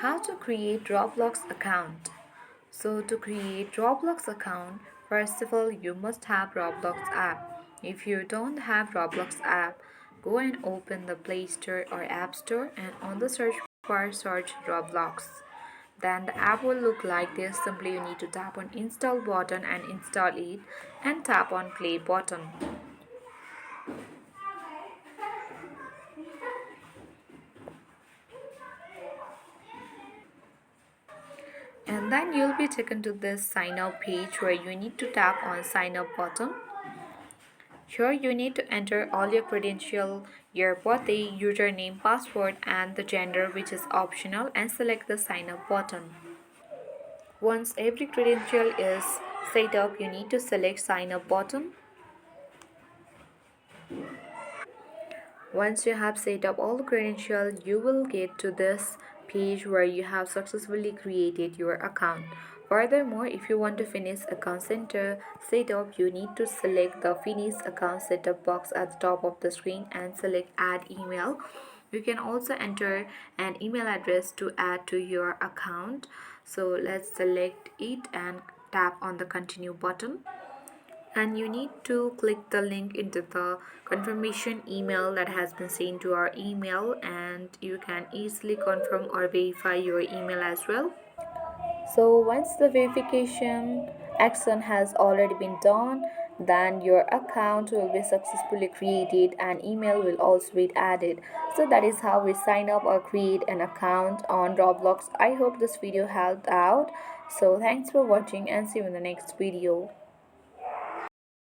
How to create Roblox account. So to create Roblox account, first of all you must have Roblox app. If you don't have Roblox app, go and open the Play Store or App Store and on the search bar search Roblox. Then the app will look like this. Simply you need to tap on install button and install it and tap on play button. And then you'll be taken to this sign up page where you need to tap on sign up button. Here you need to enter all your credential, your birthday, username, password and the gender which is optional and select the sign up button. Once every credential is set up, you need to select sign up button. Once you have set up all the credentials, you will get to this page where you have successfully created your account. Furthermore, if you want to finish account center setup, you need to select the finish account setup box at the top of the screen and select add email. You can also enter an email address to add to your account. So let's select it and tap on the continue button, and you need to click the link into the confirmation email that has been sent to our email, and you can easily confirm or verify your email as well. So once the verification action has already been done, then your account will be successfully created and email will also be added. So that is how we sign up or create an account on Roblox. I hope this video helped out. So thanks for watching and see you in the next video.